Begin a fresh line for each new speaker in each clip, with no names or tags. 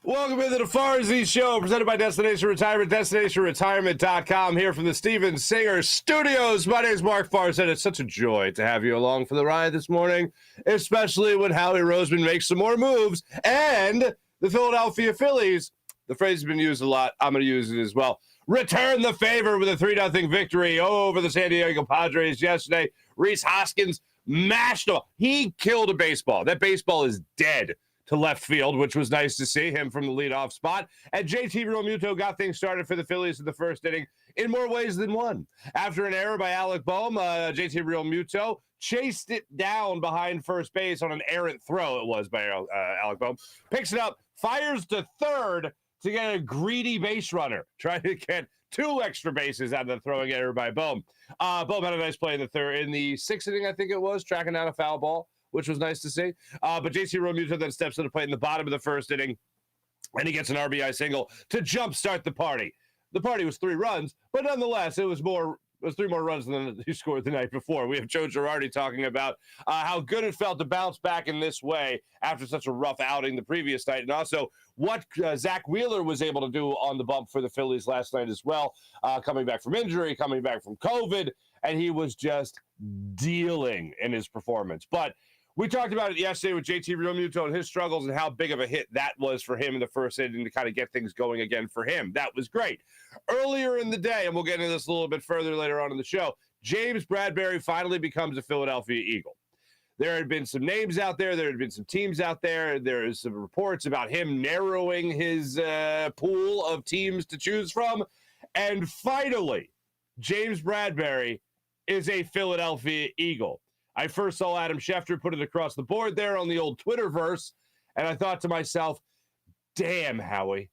Welcome into the Farzy Show, presented by Destination Retirement, DestinationRetirement.com, here from the Steven Singer Studios. My name is Mark Farzy, and it's such a joy to have you along for the ride this morning, especially when Howie Roseman makes some more moves, and the Philadelphia Phillies, the phrase has been used a lot, I'm going to use it as well, return the favor with a 3-0 victory over the San Diego Padres yesterday. Rhys Hoskins mashed them. He killed a baseball. That baseball is dead to left field, which was nice to see him from the leadoff spot. And JT Realmuto got things started for the Phillies in the first inning in more ways than one. After an error by Alec Boehm, JT Realmuto chased it down behind first base on an errant throw, it was by Alec Boehm. Picks it up, fires to third to get a greedy base runner, trying to get 2 extra bases out of the throwing error by Boehm. Boehm had a nice play in the sixth inning, I think it was, tracking down a foul ball, which was nice to see. But JT Realmuto then steps to the plate in the bottom of the first inning, and he gets an RBI single to jumpstart the party. The party was 3 runs, but nonetheless, it was 3 more runs than he scored the night before. We have Joe Girardi talking about how good it felt to bounce back in this way after such a rough outing the previous night, and also what Zack Wheeler was able to do on the bump for the Phillies last night as well, coming back from injury, coming back from COVID, and he was just dealing in his performance. But we talked about it yesterday with JT Realmuto and his struggles and how big of a hit that was for him in the first inning to kind of get things going again for him. That was great. Earlier in the day, and we'll get into this a little bit further later on in the show, James Bradberry finally becomes a Philadelphia Eagle. There had been some names out there. There had been some teams out there. There is some reports about him narrowing his pool of teams to choose from. And finally, James Bradberry is a Philadelphia Eagle. I first saw Adam Schefter put it across the board there on the old Twitterverse, and I thought to myself, damn, Howie,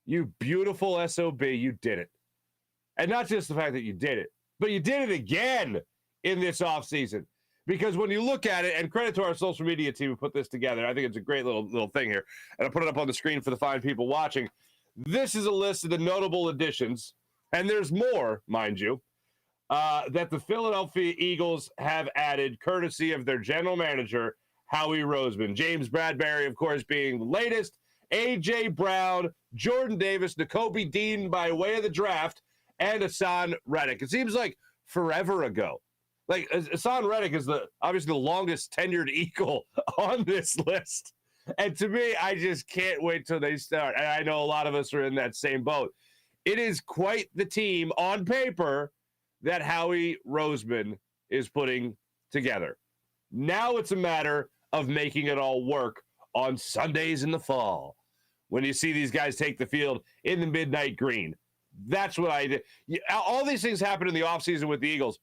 you beautiful SOB, you did it. And not just the fact that you did it, but you did it again in this offseason. Because when you look at it, and credit to our social media team who put this together, I think it's a great little thing here, and I'll put it up on the screen for the fine people watching. This is a list of the notable additions, and there's more, mind you, that the Philadelphia Eagles have added courtesy of their general manager, Howie Roseman. James Bradberry, of course, being the latest. A.J. Brown, Jordan Davis, Nakobe Dean by way of the draft, and Hassan Reddick. It seems like forever ago. Like, Hassan Reddick is obviously the longest tenured Eagle on this list. And to me, I just can't wait till they start. And I know a lot of us are in that same boat. It is quite the team on paper that Howie Roseman is putting together. Now it's a matter of making it all work on Sundays in the fall when you see these guys take the field in the midnight green. That's what I did. All these things happen in the offseason with the Eagles,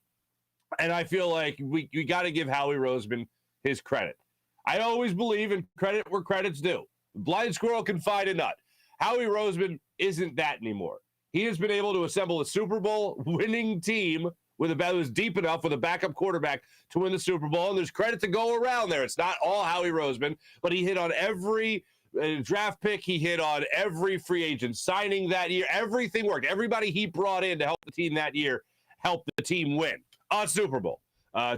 and I feel like we got to give Howie Roseman his credit. I always believe in credit where credit's due. Blind squirrel can find a nut. Howie Roseman isn't that anymore. He has been able to assemble a Super Bowl winning team that was deep enough with a backup quarterback to win the Super Bowl. And there's credit to go around there. It's not all Howie Roseman, but he hit on every draft pick. He hit on every free agent signing that year. Everything worked. Everybody he brought in to help the team that year helped the team win a Super Bowl.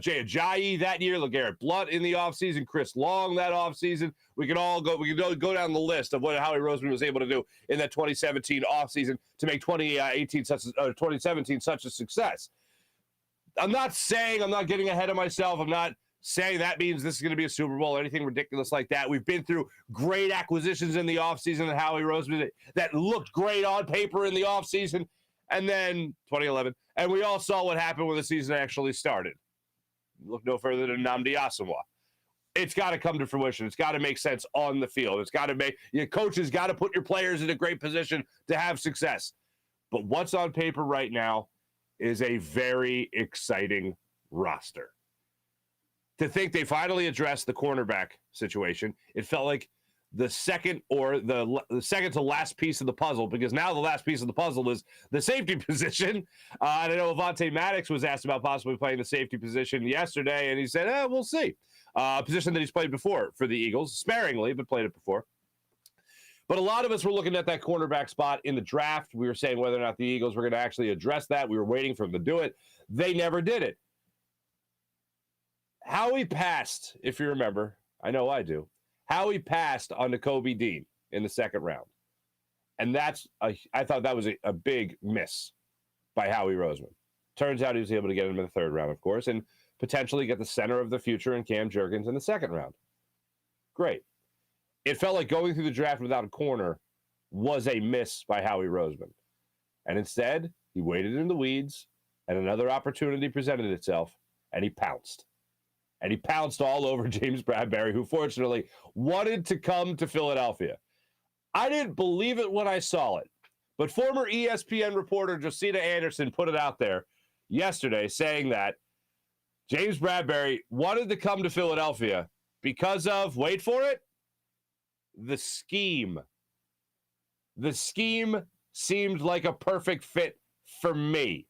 Jay Ajayi that year, LeGarrette Blount in the offseason, Chris Long that offseason. We can go down the list of what Howie Roseman was able to do in that 2017 offseason to make 2017 such a success. I'm not getting ahead of myself. I'm not saying that means this is going to be a Super Bowl or anything ridiculous like that. We've been through great acquisitions in the offseason that Howie Roseman that looked great on paper in the offseason, and then 2011. And we all saw what happened when the season actually started. Look no further than Nnamdi Asomugha. It's got to come to fruition. It's got to make sense on the field. It's got to make your coaches got to put your players in a great position to have success. But what's on paper right now is a very exciting roster. To think they finally addressed the cornerback situation, it felt like the second to last piece of the puzzle, because now the last piece of the puzzle is the safety position. I know Avonte Maddox was asked about possibly playing the safety position yesterday, and he said, we'll see. A position that he's played before for the Eagles, sparingly, but played it before. But a lot of us were looking at that cornerback spot in the draft. We were saying whether or not the Eagles were going to actually address that. We were waiting for them to do it. They never did it. Howie passed, if you remember. I know I do. Howie passed on Nakobe Dean. in the second round. And I thought that was a big miss by Howie Roseman. Turns out he was able to get him in the third round, of course, and potentially get the center of the future in Cam Jurgens in the second round. Great. It felt like going through the draft without a corner was a miss by Howie Roseman. And instead, he waited in the weeds, and another opportunity presented itself, and he pounced. And he pounced all over James Bradberry, who fortunately wanted to come to Philadelphia. I didn't believe it when I saw it, but former ESPN reporter Josita Anderson put it out there yesterday saying that James Bradberry wanted to come to Philadelphia because of, wait for it, the scheme. The scheme seemed like a perfect fit for me.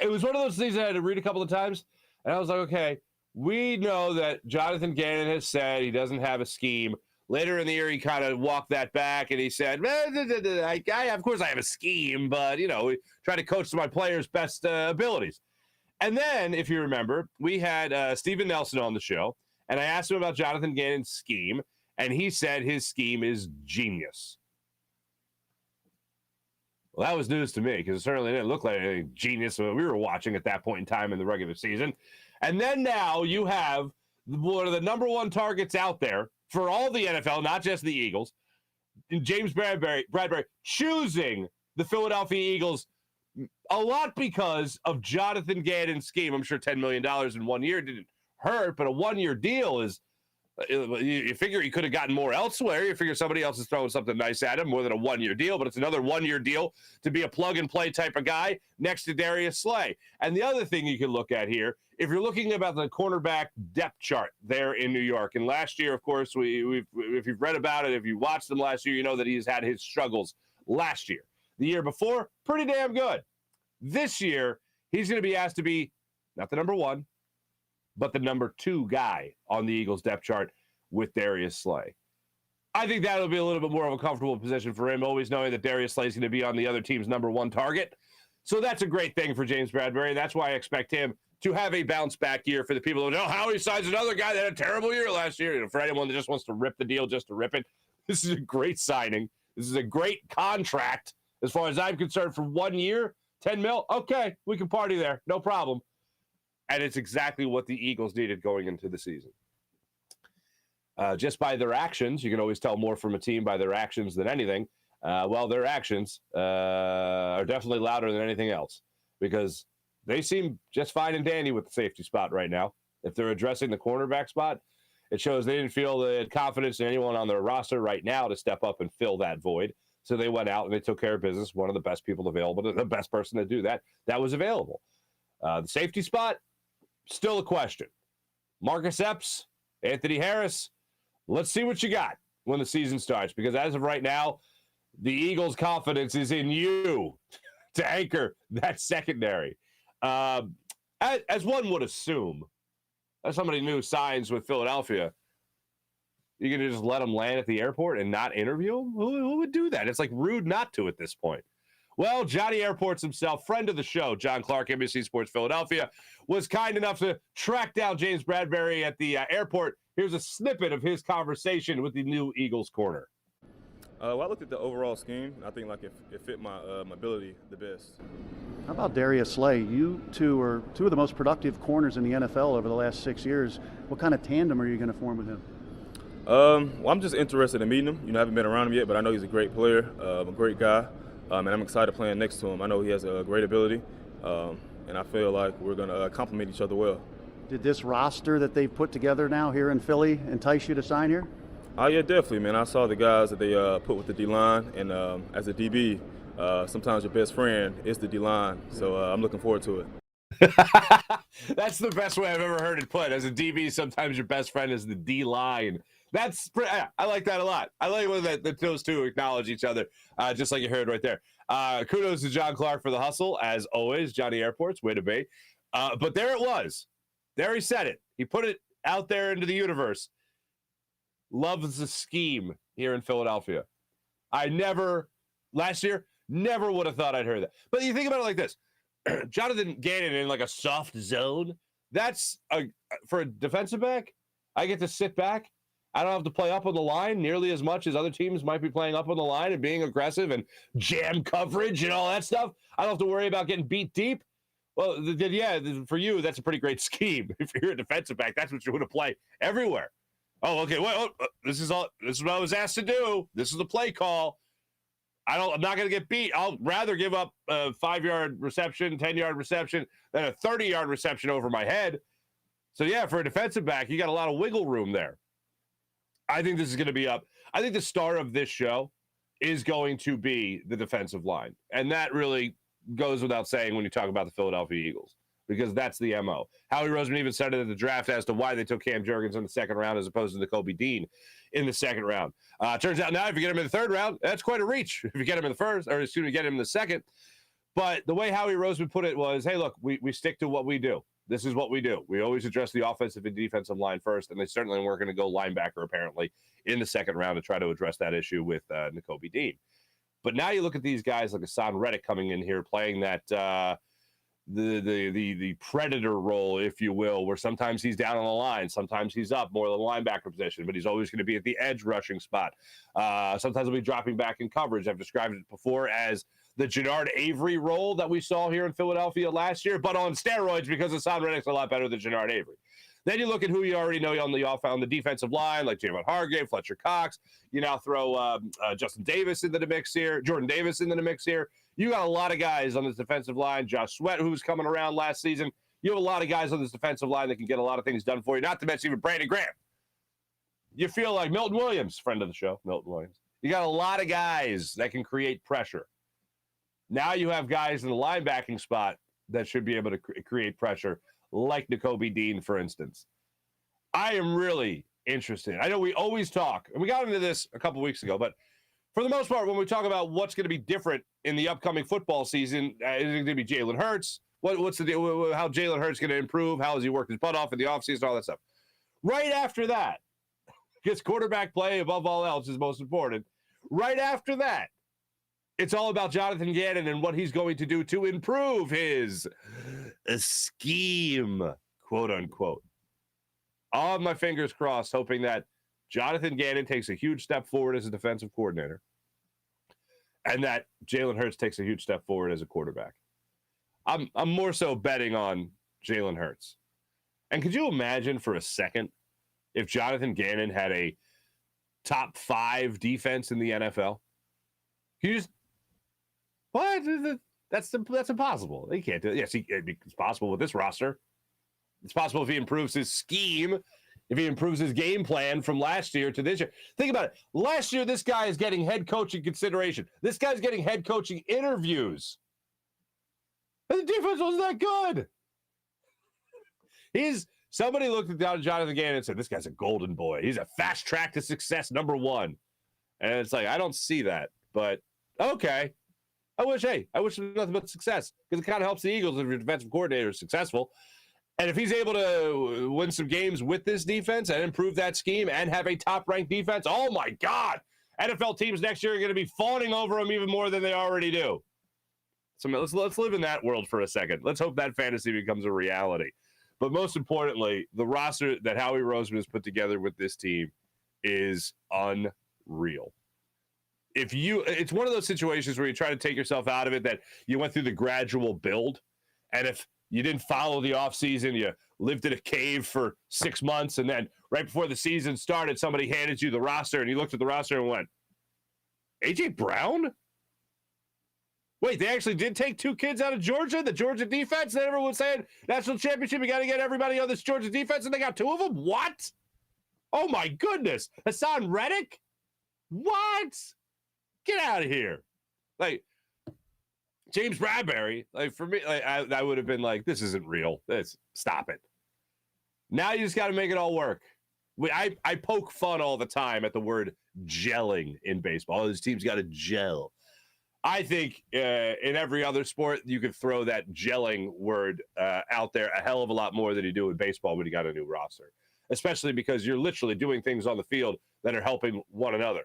It was one of those things I had to read a couple of times, and I was like, okay, we know that Jonathan Gannon has said he doesn't have a scheme. Later in the year, he kind of walked that back, and he said, of course I have a scheme, but, we try to coach to my players' best abilities. And then, if you remember, we had Steven Nelson on the show, and I asked him about Jonathan Gannon's scheme, and he said his scheme is genius. Well, that was news to me because it certainly didn't look like any genius we were watching at that point in time in the regular season. And then now you have one of the number one targets out there for all the NFL, not just the Eagles, James Bradberry choosing the Philadelphia Eagles a lot because of Jonathan Gannon's scheme. I'm sure $10 million in 1 year didn't hurt, but a one-year deal is, you figure he could have gotten more elsewhere. You figure somebody else is throwing something nice at him, more than a one-year deal, but it's another one-year deal to be a plug-and-play type of guy next to Darius Slay. And the other thing you can look at here, if you're looking about the cornerback depth chart there in New York, and last year, of course, if you've read about it, if you watched them last year, you know that he's had his struggles last year. The year before, pretty damn good. This year, he's going to be asked to be not the number one, but the number two guy on the Eagles depth chart with Darius Slay. I think that'll be a little bit more of a comfortable position for him, always knowing that Darius Slay is going to be on the other team's number one target. So that's a great thing for James Bradberry. That's why I expect him to have a bounce back year. For the people who know how he signs another guy that had a terrible year last year. For anyone that just wants to rip the deal just to rip it, this is a great signing. This is a great contract. As far as I'm concerned, for 1 year, 10 mil, okay, we can party there. No problem. And it's exactly what the Eagles needed going into the season. Just by their actions, you can always tell more from a team by their actions than anything. Well, their actions are definitely louder than anything else because they seem just fine and dandy with the safety spot right now. If they're addressing the cornerback spot, it shows they didn't feel the confidence in anyone on their roster right now to step up and fill that void. So they went out and they took care of business. One of the best people available, the best person to do that was available. The safety spot, still a question. Marcus Epps, Anthony Harris, let's see what you got when the season starts, because as of right now, the Eagles' confidence is in you to anchor that secondary. As one would assume, as somebody new signs with Philadelphia, you're going to just let them land at the airport and not interview them? Who would do that? It's like rude not to at this point. Well, Johnny Airports himself, friend of the show, John Clark, NBC Sports Philadelphia, was kind enough to track down James Bradberry at the airport. Here's a snippet of his conversation with the new Eagles corner.
Well, I looked at the overall scheme. I think it fit my ability the best.
How about Darius Slay? You two are two of the most productive corners in the NFL over the last 6 years. What kind of tandem are you going to form with him?
Well, I'm just interested in meeting him. I haven't been around him yet, but I know he's a great player, a great guy, and I'm excited playing next to him. I know he has a great ability, and I feel like we're going to complement each other well.
Did this roster that they've put together now here in Philly entice you to sign here?
Oh, yeah, definitely, man. I saw the guys that they put with the D-line, and as a DB, sometimes your best friend is the D-line, so I'm looking forward to it.
That's the best way I've ever heard it put. As a DB, sometimes your best friend is the D-line. I like that a lot. I like when those two acknowledge each other, just like you heard right there. Kudos to John Clark for the hustle, as always. Johnny Airports, way to be. But there it was. There he said it. He put it out there into the universe. Loves the scheme here in Philadelphia. Last year, never would have thought I'd heard that. But you think about it like this. Jonathan Gannon in like a soft zone, that's for a defensive back. I get to sit back I don't have to play up on the line nearly as much as other teams might be playing up on the line and being aggressive and jam coverage and all that stuff. I don't have to worry about getting beat deep. Well, for you, that's a pretty great scheme. If you're a defensive back, that's what you want to play everywhere. Oh, okay. Well, this is what I was asked to do. This is the play call. I'm not going to get beat. I'll rather give up a 5-yard reception, 10-yard reception than a 30-yard reception over my head. So, yeah, for a defensive back, you got a lot of wiggle room there. I think this is going to be up. I think the star of this show is going to be the defensive line. And that really goes without saying when you talk about the Philadelphia Eagles, because that's the MO. Howie Roseman even said it at the draft as to why they took Cam Jurgens in the second round as opposed to Kobe Dean in the second round. Turns out now if you get him in the third round, that's quite a reach. If you get him in the first, or excuse me, get him in the second. But the way Howie Roseman put it was, hey, look, we stick to what we do. This is what we do. We always address the offensive and defensive line first, and they certainly weren't going to go linebacker, apparently, in the second round to try to address that issue with Kobe Dean. But now you look at these guys like Hassan Reddick coming in here playing that the predator role, if you will, where sometimes he's down on the line, sometimes he's up more than the linebacker position, but he's always going to be at the edge rushing spot. Sometimes he'll be dropping back in coverage. I've described it before as the Jannard Avery role that we saw here in Philadelphia last year, but on steroids because Hassan Reddick's a lot better than Jannard Avery. Then you look at who you already know on the defensive line, like Javon Hargrave, Fletcher Cox. You now throw Jordan Davis into the mix here. You got a lot of guys on this defensive line. Josh Sweat, who was coming around last season. You have a lot of guys on this defensive line that can get a lot of things done for you, not to mention even Brandon Graham. You feel like Milton Williams, friend of the show, Milton Williams. You got a lot of guys that can create pressure. Now you have guys in the linebacking spot that should be able to create pressure, like Nakobe Dean, for instance. I am really interested. I know we always talk, and we got into this a couple weeks ago, but for the most part, when we talk about what's going to be different in the upcoming football season, is it going to be Jalen Hurts? What's the deal? How Jalen Hurts going to improve? How has he worked his butt off in the offseason? All that stuff. Right after that, because quarterback play above all else is most important. Right after that, it's all about Jonathan Gannon and what he's going to do to improve his scheme, quote unquote. All of my fingers crossed, hoping that Jonathan Gannon takes a huge step forward as a defensive coordinator and that Jalen Hurts takes a huge step forward as a quarterback. I'm more so betting on Jalen Hurts. And could you imagine for a second if Jonathan Gannon had a top 5 defense in the NFL? You just what? That's impossible. He can't do it. Yes, it's possible with this roster. It's possible if he improves his scheme, if he improves his game plan from last year to this year. Think about it. Last year, this guy is getting head coaching consideration. This guy's getting head coaching interviews. And the defense wasn't that good. Somebody looked at Jonathan Gannon and said, this guy's a golden boy. He's a fast track to success #1. And it's like, I don't see that. But, okay. I wish there was nothing but success because it kind of helps the Eagles if your defensive coordinator is successful. And if he's able to win some games with this defense and improve that scheme and have a top-ranked defense, oh, my God. NFL teams next year are going to be fawning over him even more than they already do. So let's live in that world for a second. Let's hope that fantasy becomes a reality. But most importantly, the roster that Howie Roseman has put together with this team is unreal. It's one of those situations where you try to take yourself out of it, that you went through the gradual build, and if you didn't follow the offseason, you lived in a cave for 6 months, and then right before the season started, somebody handed you the roster, and you looked at the roster and went, A.J. Brown? Wait, they actually did take 2 kids out of Georgia, the Georgia defense, and everyone's saying, national championship, you got to get everybody on this Georgia defense, and they got 2 of them? What? Oh, my goodness. Hassan Reddick? What? Get out of here. Like, James Bradberry, like, for me, like, I would have been like, this isn't real. Stop it. Now you just got to make it all work. I poke fun all the time at the word gelling in baseball. All these teams got to gel. I think in every other sport, you could throw that gelling word out there a hell of a lot more than you do in baseball when you got a new roster, especially because you're literally doing things on the field that are helping one another.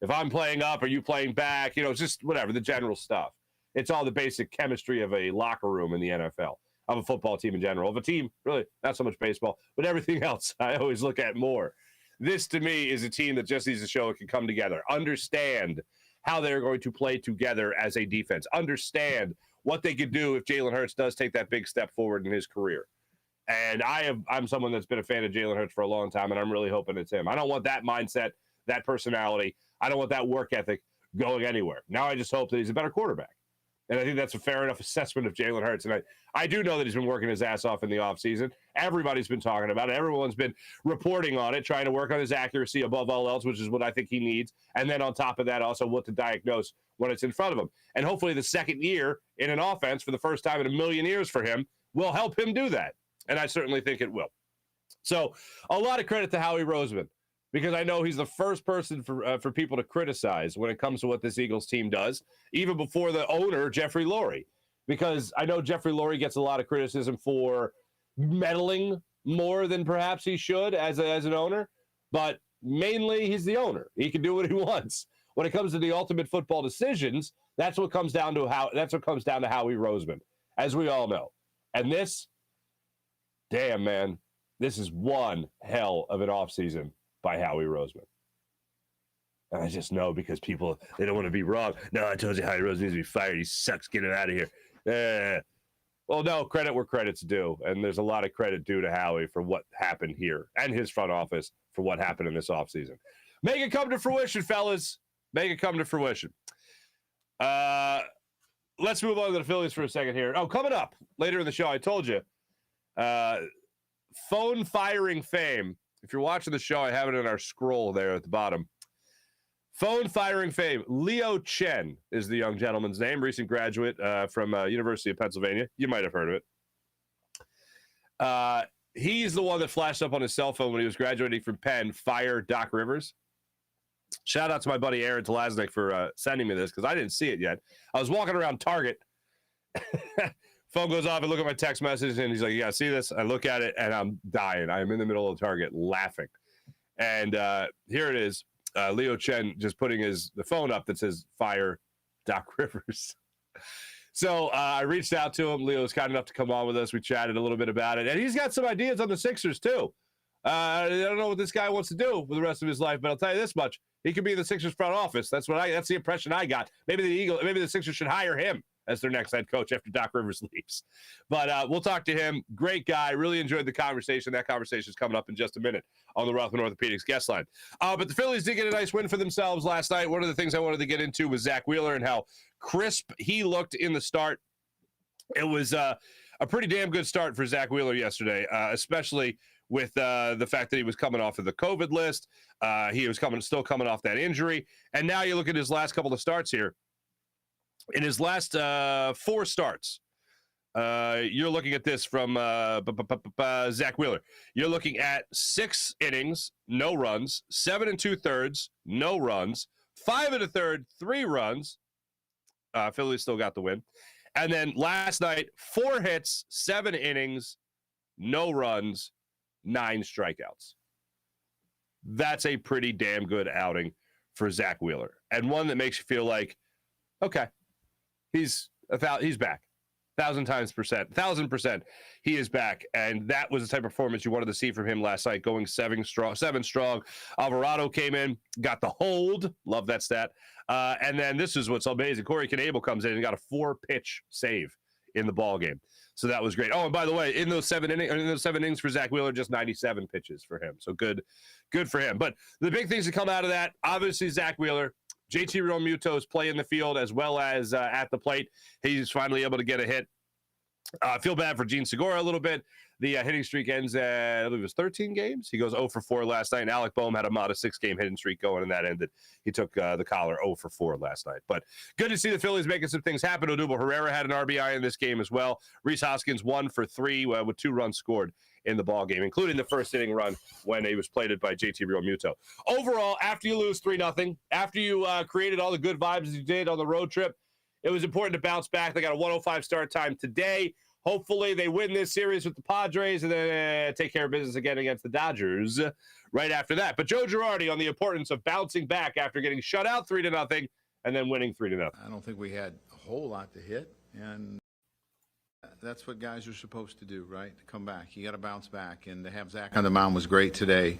If I'm playing up or you playing back, it's just whatever, the general stuff. It's all the basic chemistry of a locker room in the NFL, of a football team in general, of a team, really, not so much baseball, but everything else I always look at more. this to me is a team that just needs to show it can come together, understand how they're going to play together as a defense, understand what they could do if Jalen Hurts does take that big step forward in his career. And I'm someone that's been a fan of Jalen Hurts for a long time, and I'm really hoping it's him. I don't want that mindset, that personality. I don't want that work ethic going anywhere. Now I just hope that he's a better quarterback. And I think that's a fair enough assessment of Jalen Hurts. And I do know that he's been working his ass off in the offseason. Everybody's been talking about it. Everyone's been reporting on it, trying to work on his accuracy above all else, which is what I think he needs. And then on top of that, also what to diagnose when it's in front of him. And hopefully the second year in an offense for the first time in a million years for him will help him do that. And I certainly think it will. So a lot of credit to Howie Roseman, because I know he's the first person for people to criticize when it comes to what this Eagles team does, even before the owner, Jeffrey Lurie. Because I know Jeffrey Lurie gets a lot of criticism for meddling more than perhaps he should as an owner, but mainly he's the owner. He can do what he wants. When it comes to the ultimate football decisions, that's what comes down to Howie Roseman, as we all know. And this, damn man, this is one hell of an offseason by Howie Roseman. And I just know because people, they don't want to be wrong. No, I told you Howie Roseman needs to be fired. He sucks. Get him out of here. Well, no, credit where credit's due. And there's a lot of credit due to Howie for what happened here and his front office for what happened in this offseason. Make it come to fruition, fellas. Make it come to fruition. Let's move on to the Phillies for a second here. Oh, coming up later in the show, I told you, phone firing fame. If you're watching the show, I have it in our scroll there at the bottom. Phone firing fame. Leo Chen is the young gentleman's name, recent graduate from University of Pennsylvania. You might have heard of it. He's the one that flashed up on his cell phone when he was graduating from Penn, fire Doc Rivers. Shout out to my buddy Aaron Telaznik for sending me this because I didn't see it yet. I was walking around Target. Phone goes off. I look at my text message, and he's like, "You gotta see this." I look at it, and I'm dying. I'm in the middle of Target laughing. And here it is. Leo Chen just putting the phone up that says, "Fire Doc Rivers." So I reached out to him. Leo was kind enough to come on with us. We chatted a little bit about it. And he's got some ideas on the Sixers, too. I don't know what this guy wants to do for the rest of his life, but I'll tell you this much. He could be in the Sixers front office. That's the impression I got. Maybe the Sixers should hire him as their next head coach after Doc Rivers leaves. But we'll talk to him. Great guy. Really enjoyed the conversation. That conversation is coming up in just a minute on the Rothman Orthopedics guest line. But the Phillies did get a nice win for themselves last night. One of the things I wanted to get into was Zack Wheeler and how crisp he looked in the start. It was a pretty damn good start for Zack Wheeler yesterday, especially with the fact that he was coming off of the COVID list. He was still coming off that injury. And now you look at his last couple of starts here. In his last 4 starts, you're looking at this from Zack Wheeler. You're looking at 6 innings, no runs, 7 2/3, no runs, 5 1/3, 3 runs. Phillies still got the win. And then last night, 4 hits, 7 innings, no runs, 9 strikeouts. That's a pretty damn good outing for Zack Wheeler, and one that makes you feel like, okay, he's back. 1,000%. He is back, and that was the type of performance you wanted to see from him last night, going 7 strong. Alvarado came in, got the hold. Love that stat. And then this is what's amazing. Corey Knebel comes in and got a 4-pitch save in the ball game. So that was great. Oh, and by the way, in those 7 innings for Zack Wheeler, just 97 pitches for him. So good for him. But the big things that come out of that, obviously Zack Wheeler, JT Realmuto's play in the field as well as at the plate. He's finally able to get a hit. I feel bad for Gene Segura a little bit. The hitting streak ends at, I believe it was 13 games. He goes 0 for 4 last night, and Alec Boehm had a modest 6-game hitting streak going, and that ended. He took the collar 0 for 4 last night. But good to see the Phillies making some things happen. Odubel Herrera had an RBI in this game as well. Rhys Hoskins 1 for 3 with 2 runs scored in the ball game, including the first inning run when he was plated by JT Realmuto. Overall, after you lose 3-0, after you created all the good vibes as you did on the road trip, it was important to bounce back. They got a 105 start time today. Hopefully they win this series with the Padres and then take care of business again against the Dodgers right after that. But Joe Girardi on the importance of bouncing back after getting shut out 3-0 and then winning 3-0.
I don't think we had a whole lot to hit, and that's what guys are supposed to do, right? To come back. You got to bounce back, and to have Zack on the mound was great today.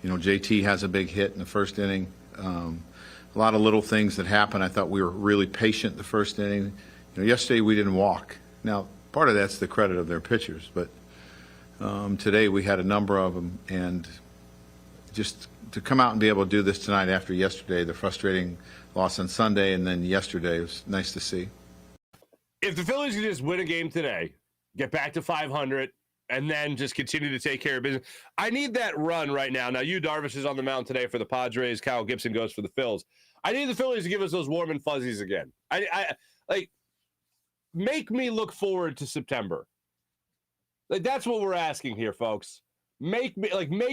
JT has a big hit in the first inning. A lot of little things that happen. I thought we were really patient the first inning. Yesterday we didn't walk. Now, part of that's the credit of their pitchers, but today we had a number of them, and just to come out and be able to do this tonight after yesterday, the frustrating loss on Sunday, and then yesterday, it was nice to see.
If the Phillies could just win a game today, get back to 500, and then just continue to take care of business. I need that run right now. Now, Darvish is on the mound today for the Padres. Kyle Gibson goes for the Phils. I need the Phillies to give us those warm and fuzzies again. Make me look forward to September. That's what we're asking here, folks. Make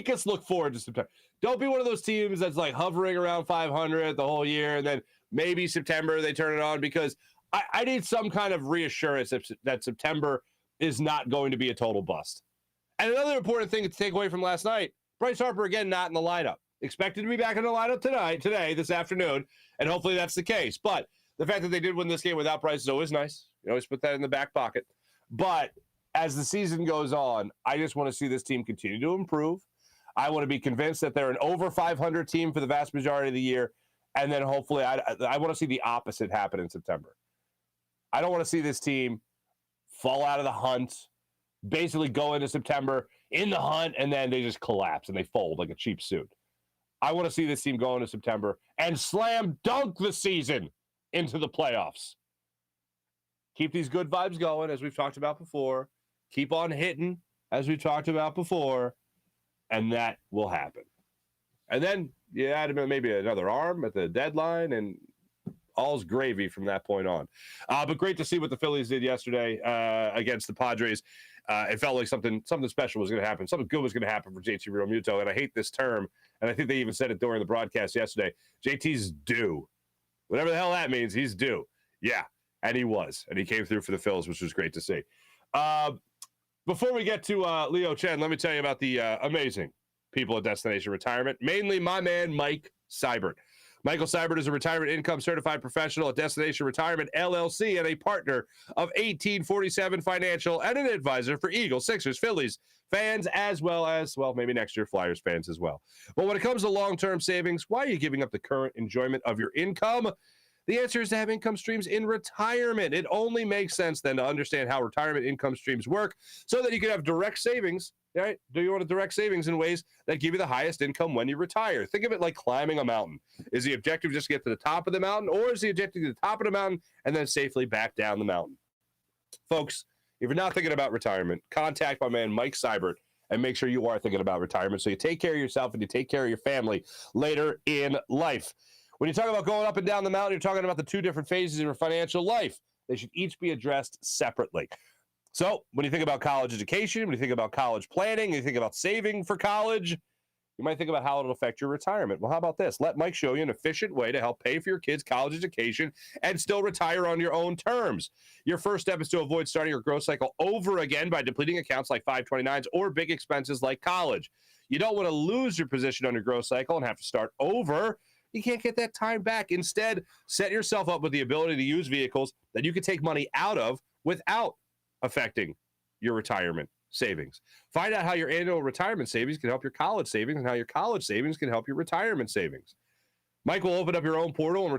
us look forward to September. Don't be one of those teams that's hovering around 500 the whole year, and then maybe September they turn it on, because I need some kind of reassurance that September is not going to be a total bust. And another important thing to take away from last night, Bryce Harper again not in the lineup. Expected to be back in the lineup today, this afternoon, and hopefully that's the case. But the fact that they did win this game without Bryce is always nice. You always put that in the back pocket. But as the season goes on, I just want to see this team continue to improve. I want to be convinced that they're an over 500 team for the vast majority of the year. And then hopefully I want to see the opposite happen in September. I don't want to see this team fall out of the hunt, basically go into September in the hunt, and then they just collapse and they fold like a cheap suit. I want to see this team go into September and slam dunk the season into the playoffs. Keep these good vibes going, as we've talked about before. Keep on hitting, as we've talked about before, and that will happen. And then you add maybe another arm at the deadline, and all's gravy from that point on. But great to see what the Phillies did yesterday against the Padres. It felt like something special was going to happen. Something good was going to happen for JT Realmuto, and I hate this term, and I think they even said it during the broadcast yesterday. JT's due. Whatever the hell that means, he's due. Yeah, and he was. And he came through for the Phils, which was great to see. Before we get to Leo Chen, let me tell you about the amazing people at Destination Retirement, mainly my man, Mike Seibert. Michael Seibert is a retirement income certified professional at Destination Retirement, LLC, and a partner of 1847 Financial and an advisor for Eagles, Sixers, Phillies fans, as well as, maybe next year Flyers fans as well. But when it comes to long-term savings, why are you giving up the current enjoyment of your income? The answer is to have income streams in retirement. It only makes sense then to understand how retirement income streams work so that you can have direct savings, right? Do you want a direct savings in ways that give you the highest income when you retire? Think of it like climbing a mountain. Is the objective just to get to the top of the mountain, or is the objective to the top of the mountain and then safely back down the mountain? Folks, if you're not thinking about retirement, contact my man Mike Seibert and make sure you are thinking about retirement so you take care of yourself and you take care of your family later in life. When you talk about going up and down the mountain, you're talking about the two different phases of your financial life. They should each be addressed separately. So when you think about college education, when you think about college planning, you think about saving for college, you might think about how it'll affect your retirement. Well, how about this? Let Mike show you an efficient way to help pay for your kids' college education and still retire on your own terms. Your first step is to avoid starting your growth cycle over again by depleting accounts like 529s or big expenses like college. You don't want to lose your position on your growth cycle and have to start over. You can't get that time back. Instead, set yourself up with the ability to use vehicles that you can take money out of without affecting your retirement savings. Find out how your annual retirement savings can help your college savings and how your college savings can help your retirement savings. Mike will open up your own portal and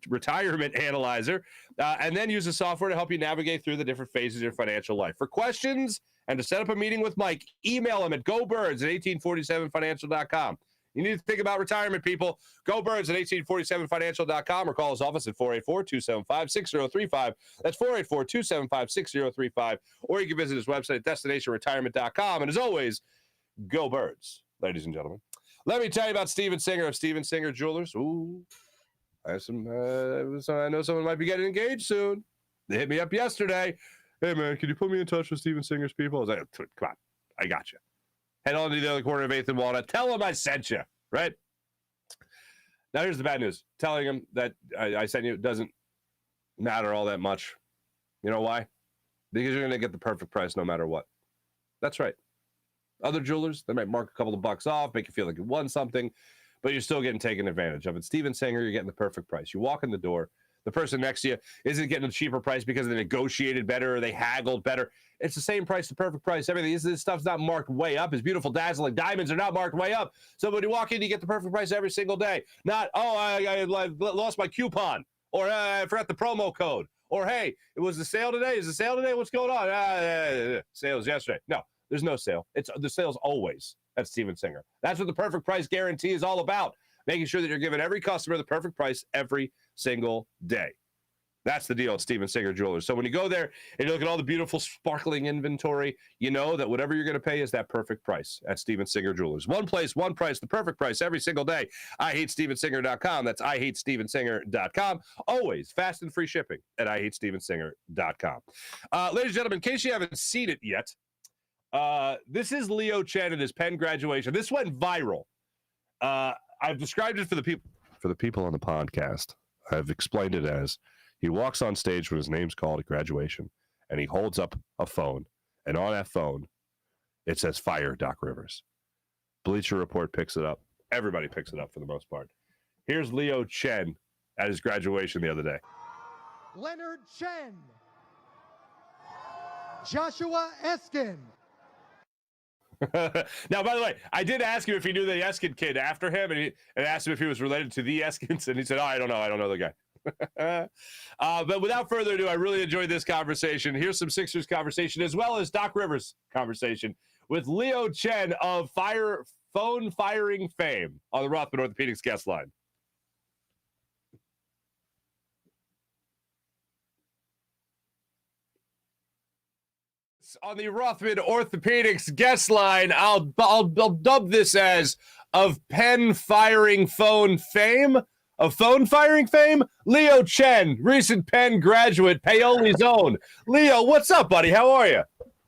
retirement analyzer, and then use the software to help you navigate through the different phases of your financial life. For questions and to set up a meeting with Mike, email him at gobirds@1847financial.com. You need to think about retirement, people. Go Birds at 1847financial.com or call his office at 484-275-6035. That's 484-275-6035. Or you can visit his website at destinationretirement.com. And as always, go Birds, ladies and gentlemen. Let me tell you about Steven Singer of Steven Singer Jewelers. Ooh, I know someone might be getting engaged soon. They hit me up yesterday. Hey, man, can you put me in touch with Steven Singer's people? I was like, come on, I got you. Head on to the other corner of 8th and Walnut. Tell them I sent you, right? Now, here's the bad news. Telling them that I sent you doesn't matter all that much. You know why? Because you're going to get the perfect price no matter what. That's right. Other jewelers, they might mark a couple of bucks off, make you feel like you won something, but you're still getting taken advantage of. At Steven Singer, you're getting the perfect price. You walk in the door, the person next to you isn't getting a cheaper price because they negotiated better or they haggled better. It's the same price, the perfect price, everything. This stuff's not marked way up. It's beautiful, dazzling diamonds are not marked way up. So when you walk in, you get the perfect price every single day. Not, I lost my coupon, or I forgot the promo code, or hey, it was the sale today. Is the sale today? What's going on? Sales yesterday. No, there's no sale. It's the sale's always at Steven Singer. That's what the perfect price guarantee is all about. Making sure that you're giving every customer the perfect price every single day. That's the deal at Steven Singer Jewelers. So when you go there and you look at all the beautiful sparkling inventory, you know that whatever you're going to pay is that perfect price at Steven Singer Jewelers. One place, one price, the perfect price every single day. IHateStevenSinger.com. That's IHateStevenSinger.com. Always fast and free shipping at IHateStevenSinger.com. Ladies and gentlemen, in case you haven't seen it yet, this is Leo Chen and his Penn graduation. This went viral. I've described it for the people on the podcast. I've explained it as he walks on stage when his name's called at graduation, and he holds up a phone, and on that phone, it says "Fire Doc Rivers." Bleacher Report picks it up. Everybody picks it up for the most part. Here's Leo Chen at his graduation the other day.
Leonard Chen, Joshua Eskin.
Now, by the way, I did ask him if he knew the Eskin kid after him, and asked him if he was related to the Eskins, and he said, I don't know the guy. But without further ado, I really enjoyed this conversation. Here's some Sixers conversation, as well as Doc Rivers conversation with Leo Chen of phone firing fame on the Rothman Orthopedics guest line. On the Rothman Orthopedics guest line, I'll dub this as of Penn firing phone fame. Of phone firing fame, Leo Chen, recent Penn graduate, Paoli's own. Leo, what's up, buddy? How are you?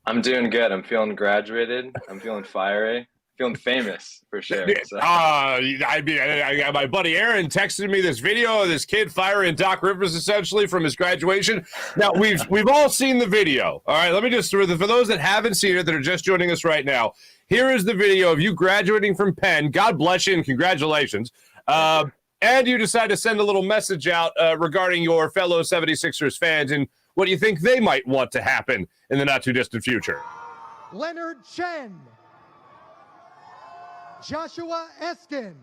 I'm doing good. I'm feeling graduated. I'm feeling fiery. Feeling famous for sure. So.
My buddy Aaron texted me this video of this kid firing Doc Rivers essentially from his graduation. Now we've all seen the video. All right, let me just for those that haven't seen it that are just joining us right now. Here is the video of you graduating from Penn. God bless you and congratulations. And you decide to send a little message out regarding your fellow 76ers fans and what you think they might want to happen in the not too distant future.
Leonard Chen, Joshua Eskin.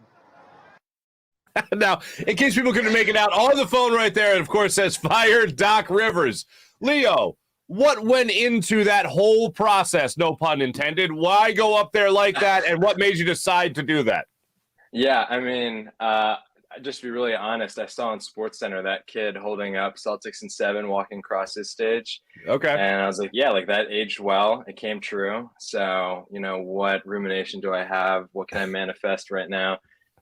Now, in case people couldn't make it out, on the phone right there, it of course says "Fire Doc Rivers." Leo, what went into that whole process? No pun intended. Why go up there like that, and what made you decide to do that?
Yeah, I mean, just to be really honest, I saw on SportsCenter that kid holding up Celtics in 7 walking across his stage.
Okay.
And I was like, yeah, like that aged well. It came true. So, what rumination do I have? What can I manifest right now?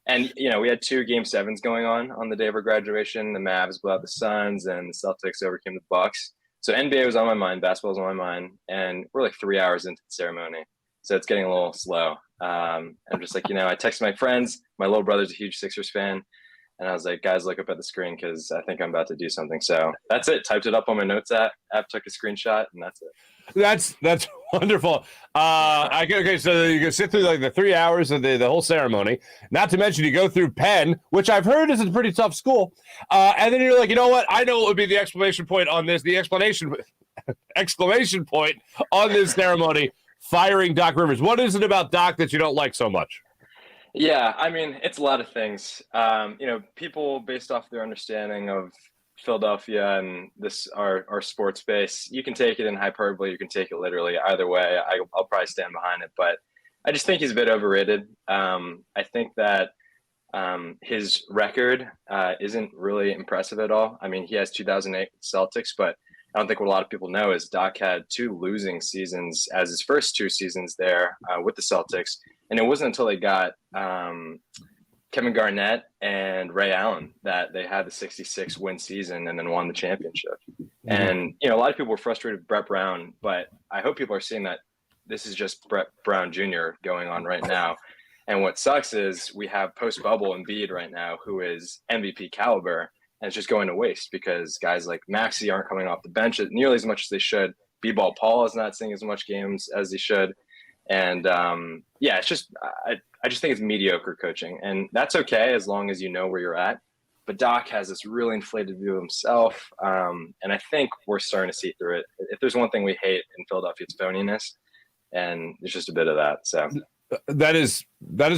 And, we had 2 Game 7s going on the day of our graduation. The Mavs blew out the Suns and the Celtics overcame the Bucks. So NBA was on my mind. Basketball was on my mind. And we're like 3 hours into the ceremony. So it's getting a little slow. I'm just like, I texted my friends. My little brother's a huge Sixers fan. And I was like, guys, look up at the screen because I think I'm about to do something. So that's it. Typed it up on my notes app, took a screenshot, and that's it.
That's wonderful. Okay, so you can sit through like the 3 hours of the whole ceremony. Not to mention you go through Penn, which I've heard is a pretty tough school. And then you're like, you know what? I know what would be the exclamation point on this. The exclamation point on this ceremony, firing Doc Rivers. What is it about Doc that you don't like so much?
Yeah, I mean, it's a lot of things. People based off their understanding of Philadelphia and our sports base, you can take it in hyperbole, you can take it literally. Either way, I'll probably stand behind it. But I just think he's a bit overrated. I think that his record isn't really impressive at all. I mean, he has 2008 Celtics, but I don't think what a lot of people know is Doc had 2 losing seasons as his first 2 seasons there with the Celtics. And it wasn't until they got Kevin Garnett and Ray Allen that they had the 66 win season and then won the championship. Mm-hmm. And, a lot of people were frustrated with Brett Brown, but I hope people are seeing that this is just Brett Brown Jr. going on right now. And what sucks is we have post-bubble Embiid right now, who is MVP caliber, and it's just going to waste because guys like Maxey aren't coming off the bench nearly as much as they should. B-Ball Paul is not seeing as much games as he should. And it's just I just think it's mediocre coaching, and that's okay as long as you know where you're at. but Doc has this really inflated view of himself. And I think we're starting to see through it. If there's one thing we hate in Philadelphia, it's phoniness. And there's just a bit of that. So
that is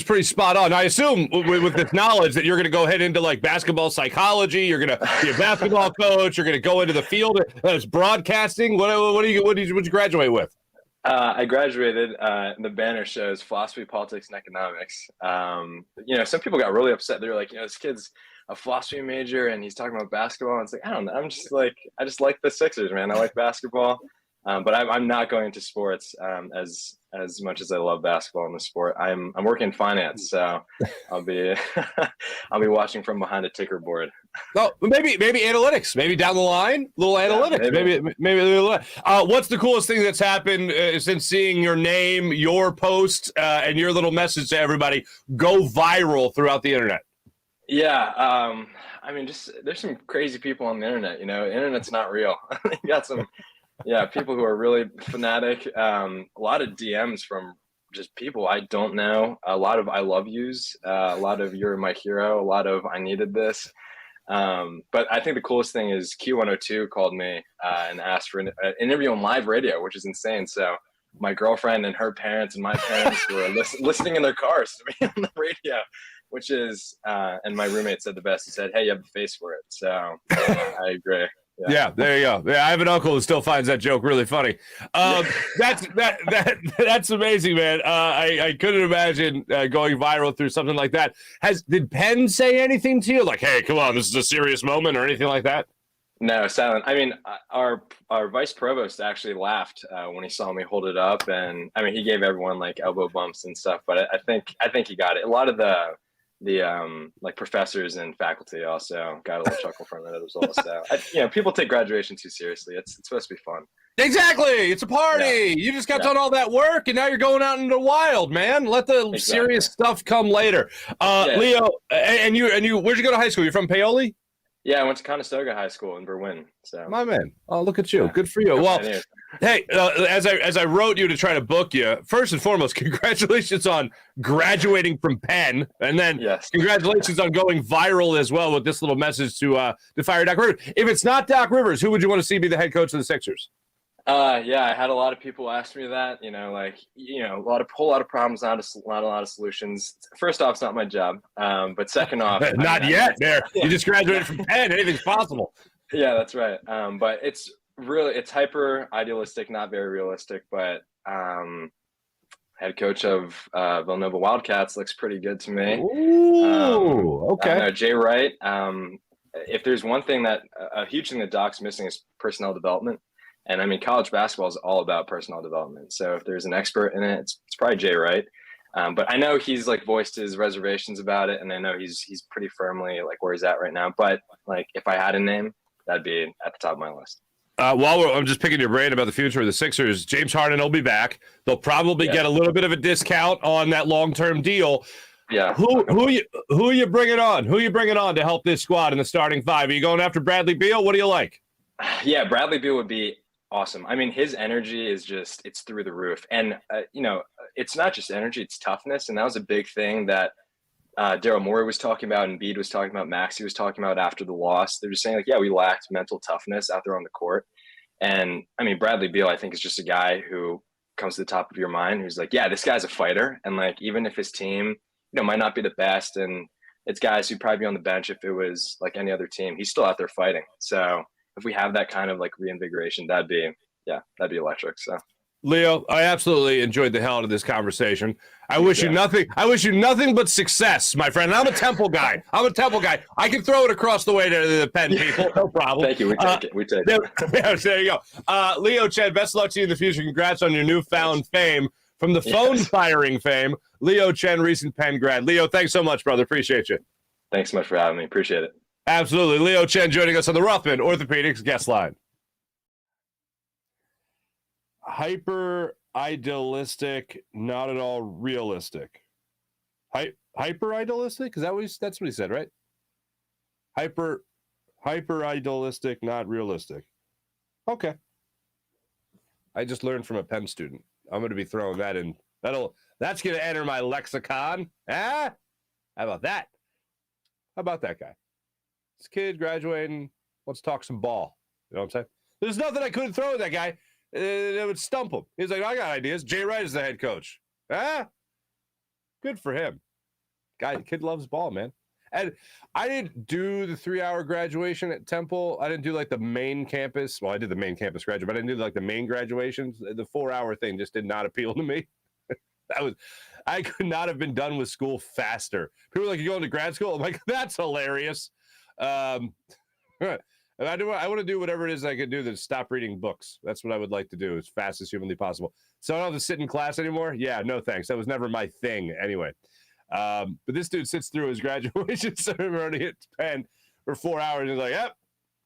pretty spot on. I assume with this knowledge that you're going to go ahead into like basketball psychology. You're going to be a basketball coach. You're going to go into the field as broadcasting. What did you graduate with?
I graduated. The banner shows philosophy, politics, and economics. Some people got really upset. They were like, this kid's a philosophy major and he's talking about basketball. And it's like, I don't know. I just like the Sixers, man. I like basketball. But I'm not going into sports as much as I love basketball in the sport. I'm working in finance, so I'll be watching from behind a ticker board.
Oh, maybe analytics. Maybe down the line, little analytics. Yeah, maybe. What's the coolest thing that's happened since seeing your name, your post, and your little message to everybody go viral throughout the internet?
Yeah, there's some crazy people on the internet. The internet's not real. You got some. Yeah, people who are really fanatic. A lot of DMs from just people I don't know. A lot of I love yous. A lot of you're my hero. A lot of I needed this. But I think the coolest thing is Q102 called me and asked for an interview on live radio, which is insane. So my girlfriend and her parents and my parents were listening in their cars to me on the radio, which is, and my roommate said the best. He said, "Hey, you have the face for it." So I agree.
Yeah, there you go. Yeah, I have an uncle who still finds that joke really funny. That's amazing, man. I couldn't imagine going viral through something like that. Did Penn say anything to you, like, "Hey, come on, this is a serious moment," or anything like that?
No, silent. I mean, our vice provost actually laughed when he saw me hold it up, and I mean, he gave everyone like elbow bumps and stuff. But I think he got it. A lot of the like professors and faculty also got a little chuckle from it as well. So people take graduation too seriously. It's supposed to be fun.
Exactly. It's a party. Yeah. You just got done all that work and now you're going out into the wild, man. Let the serious stuff come later. Leo, and you where'd you go to high school? You're from Paoli?
Yeah, I went to Conestoga High School in Berwyn. So
my man. Oh, look at you. Yeah. Good for you. Well, hey, as I wrote you to try to book you, first and foremost, congratulations on graduating from Penn, and then congratulations on going viral as well with this little message to fire Doc Rivers. If it's not Doc Rivers, who would you want to see be the head coach of the Sixers?
I had a lot of people ask me that. A whole lot of problems, not a lot of solutions. First off, it's not my job. But second off,
not yet. You just graduated from Penn. Anything's possible.
Yeah, that's right. But it's hyper idealistic, not very realistic. But head coach of Villanova Wildcats looks pretty good to me.
Ooh, okay.
Jay Wright. If there's one thing a huge thing that Doc's missing is personnel development. And I mean, college basketball is all about personnel development. So if there's an expert in it, it's probably Jay Wright. But I know he's like voiced his reservations about it, and I know he's pretty firmly like where he's at right now. But like, if I had a name, that'd be at the top of my list.
I'm just picking your brain about the future of the Sixers. James Harden will be back. They'll probably get a little bit of a discount on that long-term deal.
Yeah.
Who are you bringing on? Who are you bringing on to help this squad in the starting five? Are you going after Bradley Beal? What do you like?
Yeah, Bradley Beal would be awesome. I mean, his energy is it's through the roof. And, it's not just energy, it's toughness. And that was a big thing that Daryl Morey was talking about, and Embiid was talking about, Maxey was talking about after the loss. They're just saying, like, we lacked mental toughness out there on the court. And, I mean, Bradley Beal, I think, is just a guy who comes to the top of your mind who's like, this guy's a fighter. And, like, even if his team, might not be the best, and it's guys who'd probably be on the bench if it was, like, any other team, he's still out there fighting. So if we have that kind of like reinvigoration, that'd be electric. So
Leo, I absolutely enjoyed the hell out of this conversation. I wish you nothing but success, my friend. I'm a Temple guy. I can throw it across the way to the Penn people. No problem.
Thank you. We take it.
There you go. Leo, Chen, best of luck to you in the future. Congrats on your newfound fame from the phone firing fame. Leo Chen, recent Penn grad. Leo, thanks so much, brother. Appreciate you.
Thanks so much for having me. Appreciate it.
Absolutely. Leo Chen joining us on the Ruffman Orthopedics guest line. Hyper idealistic, not at all realistic. Hyper idealistic? That's what he said, right? Hyper idealistic, not realistic. Okay. I just learned from a Penn student. I'm going to be throwing that in. That's going to enter my lexicon. How about that? How about that guy? This kid graduating, let's talk some ball. You know what I'm saying? There's nothing I couldn't throw at that guy. It would stump him. He's like, I got ideas. Jay Wright is the head coach. Good for him. Kid loves ball, man. And I didn't do the 3-hour graduation at Temple. I didn't do like the main campus. Well, I did the main campus graduation, but I didn't do like the main graduations. The 4-hour thing just did not appeal to me. I could not have been done with school faster. People are like, you going to grad school? I'm like, that's hilarious. And I want to do whatever it is I can do to stop reading books. That's what I would like to do as fast as humanly possible. So I don't have to sit in class anymore? Yeah, no thanks. That was never my thing anyway. But this dude sits through his graduation ceremony at Penn for 4 hours. And he's like, yep,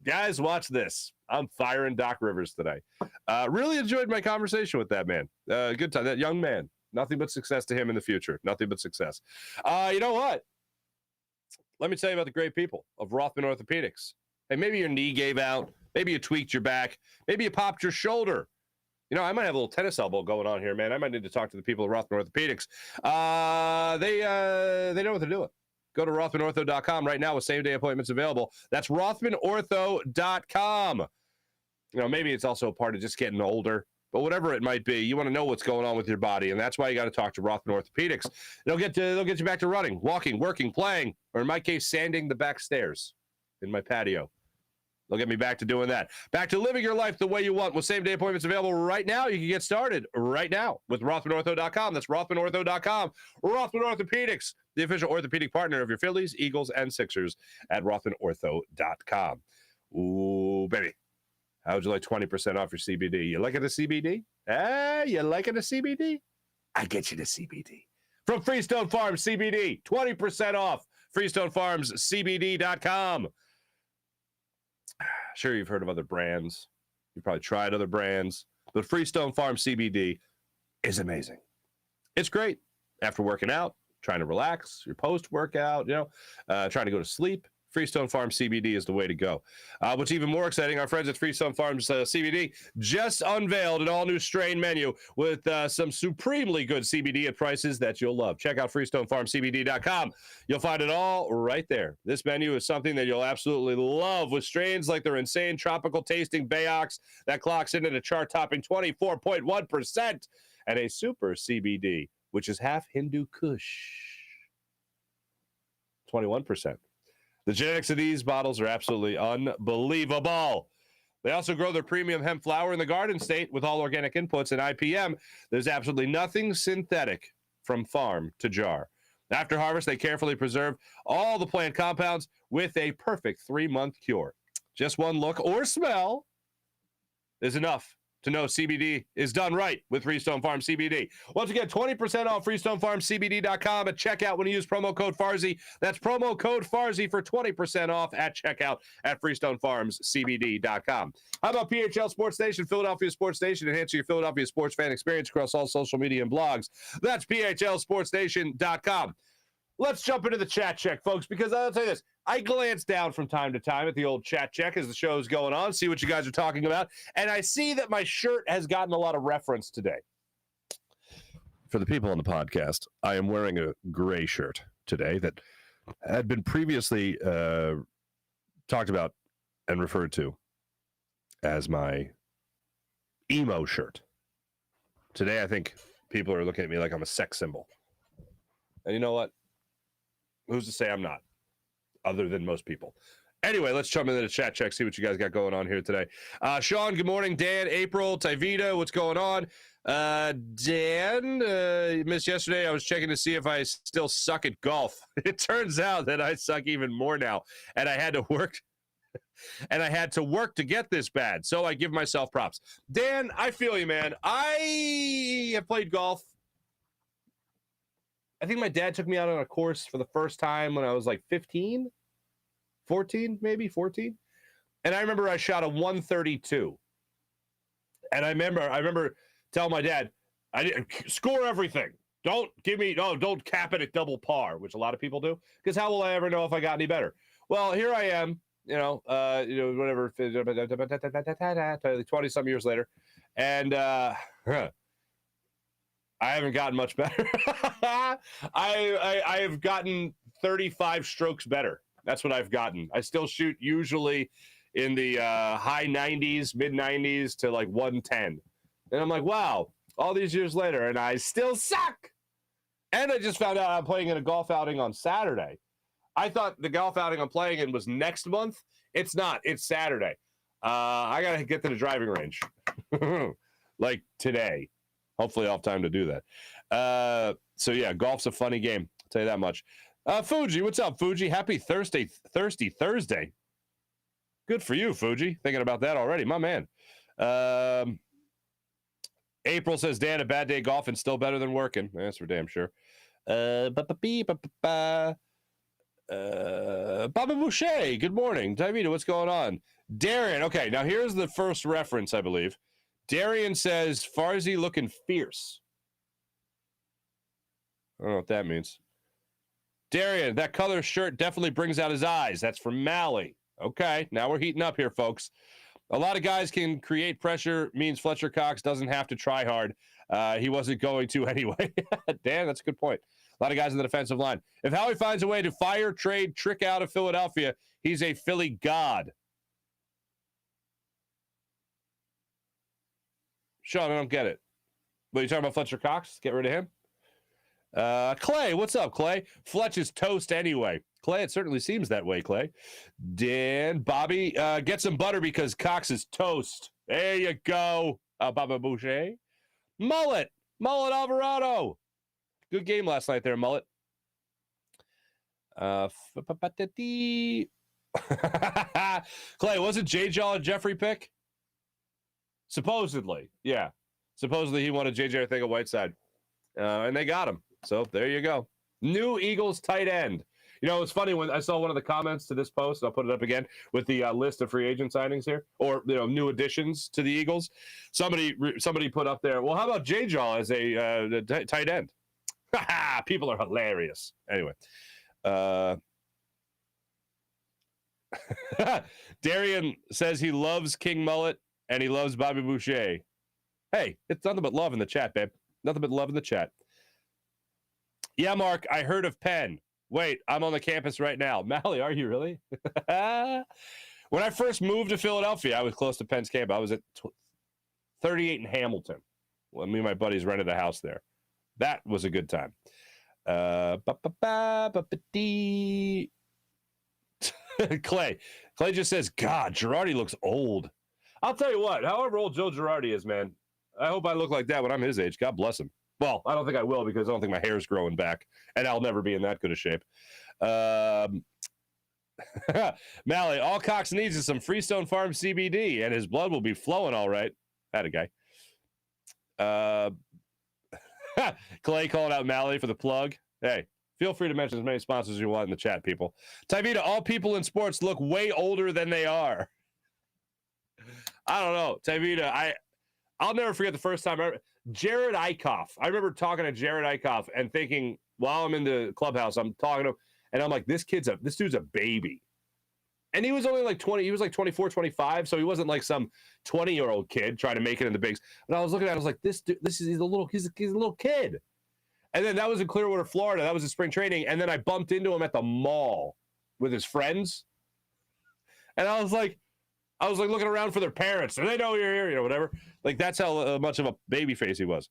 guys, watch this. I'm firing Doc Rivers today. Really enjoyed my conversation with that man. Good time. That young man. Nothing but success to him in the future. Nothing but success. You know what? Let me tell you about the great people of Rothman Orthopedics. Hey, maybe your knee gave out. Maybe you tweaked your back. Maybe you popped your shoulder. You know, I might have a little tennis elbow going on here, man. I might need to talk to the people at Rothman Orthopedics. They know what they're doing. Go to RothmanOrtho.com right now with same-day appointments available. That's RothmanOrtho.com. You know, maybe it's also a part of just getting older, but whatever it might be, you want to know what's going on with your body, and that's why you got to talk to Rothman Orthopedics. They'll get you back to running, walking, working, playing, or in my case, sanding the back stairs in my patio. They'll get me back to doing that. Back to living your life the way you want with same-day appointments available right now. You can get started right now with RothmanOrtho.com. That's RothmanOrtho.com. Rothman Orthopedics, the official orthopedic partner of your Phillies, Eagles, and Sixers at RothmanOrtho.com. Ooh, baby. How would you like 20% off your CBD? You liking the CBD? You liking the CBD? I get you the CBD. From Freestone Farms CBD, 20% off. FreestoneFarmsCBD.com. Sure, you've heard of other brands. You've probably tried other brands. But Freestone Farm CBD is amazing. It's great after working out, trying to relax, your post-workout, trying to go to sleep. Freestone Farm CBD is the way to go. What's even more exciting, our friends at Freestone Farms CBD just unveiled an all-new strain menu with some supremely good CBD at prices that you'll love. Check out FreestoneFarmCBD.com. You'll find it all right there. This menu is something that you'll absolutely love with strains like their insane tropical tasting Bayox that clocks in at a chart-topping 24.1% and a super CBD, which is half Hindu Kush, 21%. The genetics of these bottles are absolutely unbelievable. They also grow their premium hemp flower in the Garden State with all organic inputs and IPM. There's absolutely nothing synthetic from farm to jar. After harvest, they carefully preserve all the plant compounds with a perfect 3-month cure. Just one look or smell is enough to know CBD is done right with Freestone Farm CBD. Once again, 20% off FreestoneFarmCBD.com at checkout when you use promo code Farzy. That's promo code Farzy for 20% off at checkout at FreestoneFarmsCBD.com. How about PHL Sports Station, Philadelphia Sports Station, enhancing your Philadelphia sports fan experience across all social media and blogs. That's PHLSportsStation.com. Let's jump into the chat check, folks, because I'll tell you this. I glance down from time to time at the old chat check as the show is going on, see what you guys are talking about, and I see that my shirt has gotten a lot of reference today. For the people on the podcast, I am wearing a gray shirt today that had been previously talked about and referred to as my emo shirt. Today, I think people are looking at me like I'm a sex symbol. And you know what? Who's to say I'm not, other than most people? Anyway, let's jump into the chat check, see what you guys got going on here today. Sean, good morning. Dan, April, Tyvita, what's going on? Dan, you missed yesterday. I was checking to see if I still suck at golf. It turns out that I suck even more now, and I had to work. And I had to work to get this bad, so I give myself props. Dan, I feel you, man. I have played golf. I think my dad took me out on a course for the first time when I was like 14, maybe 14. And I remember I shot a 132. And I remember telling my dad, I didn't score everything. Don't cap it at double par, which a lot of people do. Because how will I ever know if I got any better? Well, here I am, whatever, 20 some years later. And I haven't gotten much better. I have gotten 35 strokes better That's what I've gotten. I still shoot usually in the high 90s, mid 90s to like 110. And I'm like, wow, all these years later, and I still suck. And I just found out I'm playing in a golf outing on Saturday. I thought the golf outing I'm playing in was next month. It's not. It's Saturday. I got to get to the driving range like today. Hopefully I'll have time to do that. So, yeah, golf's a funny game. I'll tell you that much. Fuji, what's up, Fuji? Happy Thirsty Thursday. Good for you, Fuji. Thinking about that already. My man. April says, Dan, a bad day golfing still better than working. That's for damn sure. Baba Boucher, good morning. Davida, what's going on? Darian, okay, now here's the first reference, I believe. Darian says, Farzy looking fierce. I don't know what that means. Darian, that color shirt definitely brings out his eyes. That's from Mally. Okay, now we're heating up here, folks. A lot of guys can create pressure, means Fletcher Cox doesn't have to try hard. He wasn't going to anyway. Dan, that's a good point. A lot of guys in the defensive line. If Howie finds a way to fire, trade, trick out of Philadelphia, he's a Philly god. Sean, I don't get it. What, you talking about Fletcher Cox? Get rid of him? Clay, what's up, Clay? Fletch is toast anyway. Clay, it certainly seems that way, Clay. Dan, Bobby, get some butter because Cox is toast. There you go, Baba Boucher. Mullet Alvarado. Good game last night there, Mullet. Clay, wasn't J-Jaw a Jeffrey pick? Supposedly, yeah. Supposedly he wanted J.J. Arcega-Whiteside. And they got him. So there you go. New Eagles tight end. You know, it's funny when I saw one of the comments to this post, I'll put it up again, with the list of free agent signings here, or, you know, new additions to the Eagles. Somebody put up there, well, how about J-Jaw as a tight end? People are hilarious. Anyway. Darian says he loves King Mullet and he loves Bobby Boucher. Hey, it's nothing but love in the chat, babe. Nothing but love in the chat. Yeah, Mark, I heard of Penn. Wait, I'm on the campus right now. Mally, are you really? When I first moved to Philadelphia, I was close to Penn's camp. I was at 38 in Hamilton. Well, me and my buddies rented a house there. That was a good time. Clay just says, God, Girardi looks old. I'll tell you what, however old Joe Girardi is, man, I hope I look like that when I'm his age. God bless him. Well, I don't think I will because I don't think my hair's growing back, and I'll never be in that good a shape. Mally, all Cox needs is some Freestone Farm CBD, and his blood will be flowing all right. That a guy. Clay calling out Mally for the plug. Hey, feel free to mention as many sponsors as you want in the chat, people. Tyvita, all people in sports look way older than they are. I don't know. Tyvita, I'll never forget the first time Jared Eichhoff. I remember talking to Jared Eichhoff and thinking while I'm in the clubhouse, I'm talking to him, and I'm like, this dude's a baby. And he was only like 20, he was like 24, 25, so he wasn't like some 20-year-old kid trying to make it in the bigs. But I was looking at it, I was like, this dude, he's a little kid. And then that was in Clearwater, Florida. That was his spring training. And then I bumped into him at the mall with his friends. And I was like looking around for their parents. Do they know you're here? You know, whatever. Like, that's how much of a baby face he was.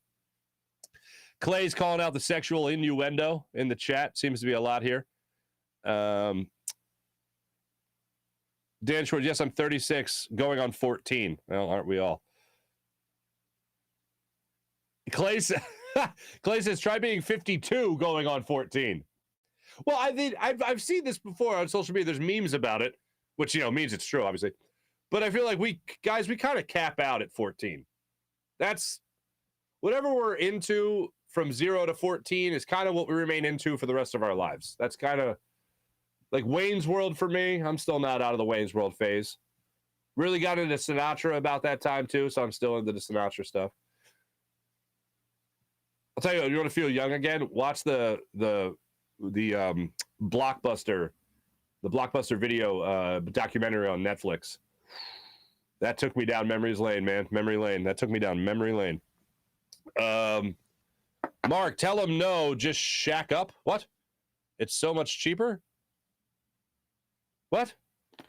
Clay's calling out the sexual innuendo in the chat. Seems to be a lot here. Dan Schwartz, yes, I'm 36, going on 14. Well, aren't we all? Clay says, try being 52 going on 14. Well, I've seen this before on social media. There's memes about it, which, you know, means it's true, obviously. But I feel like we kind of cap out at 14. That's whatever we're into from 0 to 14 is kind of what we remain into for the rest of our lives. That's kind of like Wayne's World for me. I'm still not out of the Wayne's World phase. Really got into Sinatra about that time too, so I'm still into the Sinatra stuff. I'll tell you, you want to feel young again? Watch the Blockbuster video documentary on Netflix. That took me down memory's lane, man. Memory lane. That took me down memory lane. Mark, tell him no, just shack up. What? It's so much cheaper? What?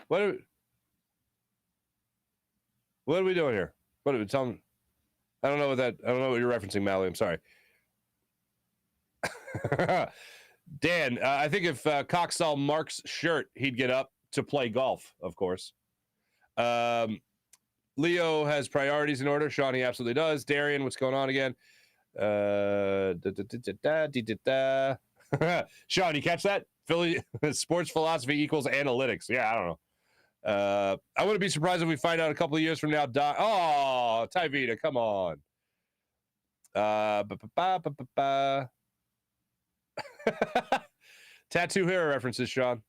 What are we doing here? What are we telling? I don't know what you're referencing, Mally. I'm sorry. Dan, I think if Cox saw Mark's shirt, he'd get up to play golf, of course. Leo has priorities in order. Sean, he absolutely does. Darian, what's going on again? Sean, you catch that? Philly sports philosophy equals analytics. Yeah, I don't know. I wouldn't be surprised if we find out a couple of years from now. Oh, Tyvita, come on. Tattoo hair references, Sean.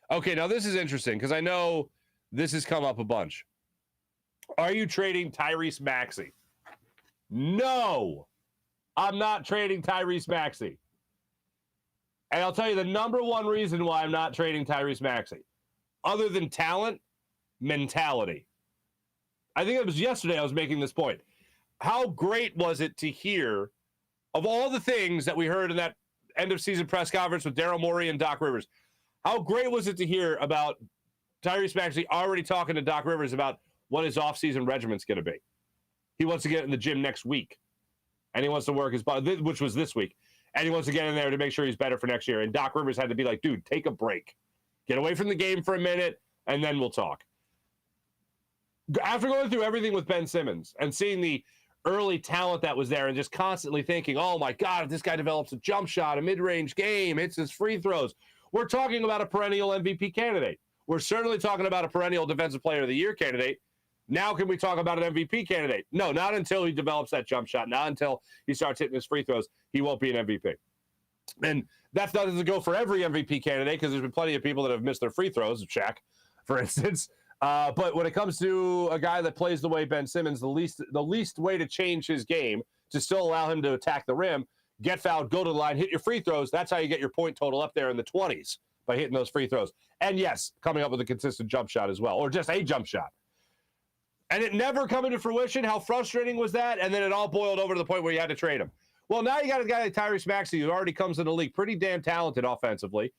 Okay, now this is interesting because I know this has come up a bunch. Are you trading Tyrese Maxey? No, I'm not trading Tyrese Maxey. And I'll tell you the number one reason why I'm not trading Tyrese Maxey, other than talent, mentality. I think it was yesterday I was making this point. How great was it to hear, of all the things that we heard in that end of season press conference with Daryl Morey and Doc Rivers, how great was it to hear about Tyrese Maxey already talking to Doc Rivers about what his offseason regiment's going to be? He wants to get in the gym next week, and he wants to work his body, which was this week, and he wants to get in there to make sure he's better for next year. And Doc Rivers had to be like, dude, take a break. Get away from the game for a minute, and then we'll talk. After going through everything with Ben Simmons and seeing the early talent that was there and just constantly thinking, oh, my God, if this guy develops a jump shot, a mid-range game, hits his free throws, we're talking about a perennial MVP candidate. We're certainly talking about a perennial Defensive Player of the Year candidate. Now can we talk about an MVP candidate? No, not until he develops that jump shot. Not until he starts hitting his free throws. He won't be an MVP. And that doesn't go for every MVP candidate because there's been plenty of people that have missed their free throws, Shaq, for instance. But when it comes to a guy that plays the way Ben Simmons, the least way to change his game to still allow him to attack the rim, get fouled, go to the line, hit your free throws, that's how you get your point total up there in the 20s by hitting those free throws. And, yes, coming up with a consistent jump shot as well, or just a jump shot. And it never come into fruition. How frustrating was that? And then it all boiled over to the point where you had to trade him. Well, now you got a guy like Tyrese Maxey who already comes in the league, pretty damn talented offensively.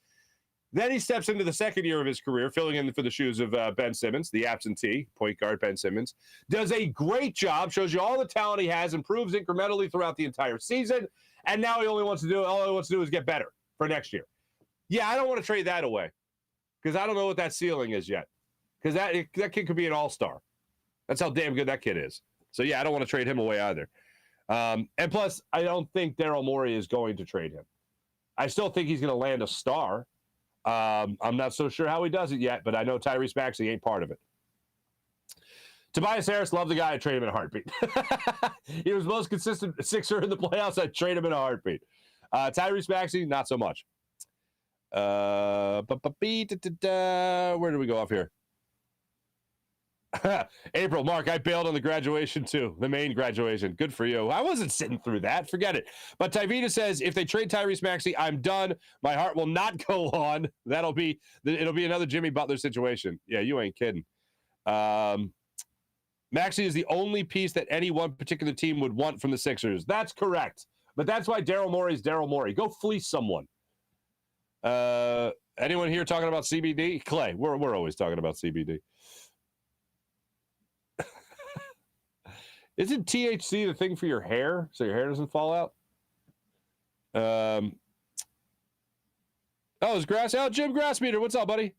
Then he steps into the second year of his career, filling in for the shoes of Ben Simmons, the absentee point guard Ben Simmons. Does a great job, shows you all the talent he has, improves incrementally throughout the entire season, and now all he wants to do is get better for next year. Yeah, I don't want to trade that away because I don't know what that ceiling is yet. Because that kid could be an all-star. That's how damn good that kid is. So, yeah, I don't want to trade him away either. And plus, I don't think Daryl Morey is going to trade him. I still think he's going to land a star. I'm not so sure how he does it yet, but I know Tyrese Maxey ain't part of it. Tobias Harris, love the guy. I'd trade him in a heartbeat. He was the most consistent Sixer in the playoffs. I'd trade him in a heartbeat. Tyrese Maxey, not so much. Where do we go off here? April, Mark, I bailed on the graduation too, the main graduation. Good for you. I wasn't sitting through that. Forget it. But Tyvita says, if they trade Tyrese Maxey, I'm done. My heart will not go on. It'll be another Jimmy Butler situation. Yeah, you ain't kidding. Maxey is the only piece that any one particular team would want from the Sixers. That's correct. But that's why Daryl Morey is Daryl Morey. Go fleece someone. Anyone here talking about CBD? Clay, we're always talking about CBD. Isn't THC the thing for your hair so your hair doesn't fall out? It's Grass out. Jim Grassmeter, what's up, buddy?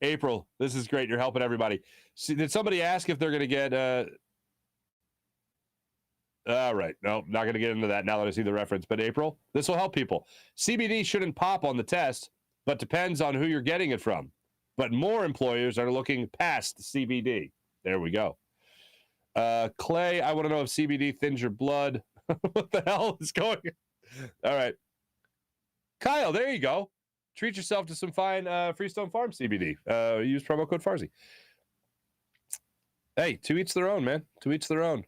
April, this is great. You're helping everybody. See, did somebody ask if they're going to get... All right. No, not going to get into that now that I see the reference. But April, this will help people. CBD shouldn't pop on the test, but depends on who you're getting it from. But more employers are looking past CBD. There we go. Clay, I want to know if CBD thins your blood. What the hell is going on? All right. Kyle, there you go. Treat yourself to some fine Freestone Farm CBD. Use promo code Farzy. Hey, to each their own, man. To each their own.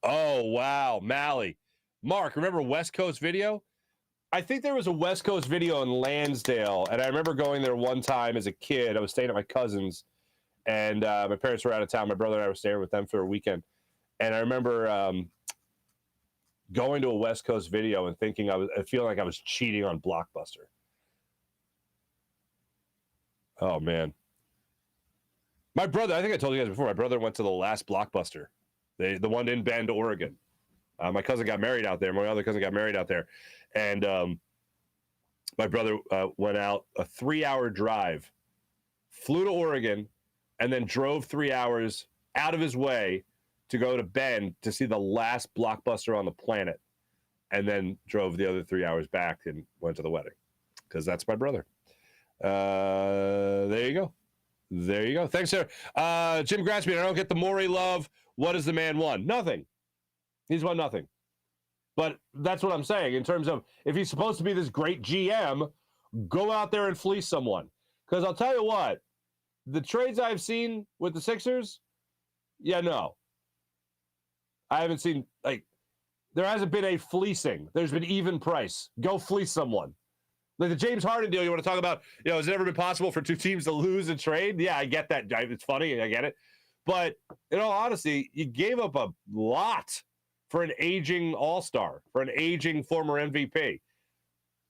Oh, wow. Mally. Mark, remember West Coast Video? I think there was a West Coast Video in Lansdale, and I remember going there one time as a kid. I was staying at my cousin's, and my parents were out of town. My brother and I were staying with them for a weekend. And I remember going to a West Coast video and thinking I feeling like I was cheating on Blockbuster. Oh, man. My brother, I think I told you guys before, my brother went to the last Blockbuster, the one in Bend, Oregon. My cousin got married out there. My other cousin got married out there. And my brother went out a 3-hour drive, flew to Oregon, and then drove 3 hours out of his way to go to Bend to see the last Blockbuster on the planet, and then drove the other 3 hours back and went to the wedding, because that's my brother. There you go. There you go. Thanks, sir. Jim Grassby, I don't get the Morey love. What has the man won? Nothing. He's won nothing. But that's what I'm saying in terms of if he's supposed to be this great GM, go out there and fleece someone. Because I'll tell you what, the trades I've seen with the Sixers, no. I haven't seen, there hasn't been a fleecing. There's been even price. Go fleece someone. Like the James Harden deal, you want to talk about, has it ever been possible for two teams to lose a trade? Yeah, I get that. It's funny. I get it. But in all honesty, you gave up a lot for an aging all-star, for an aging former MVP.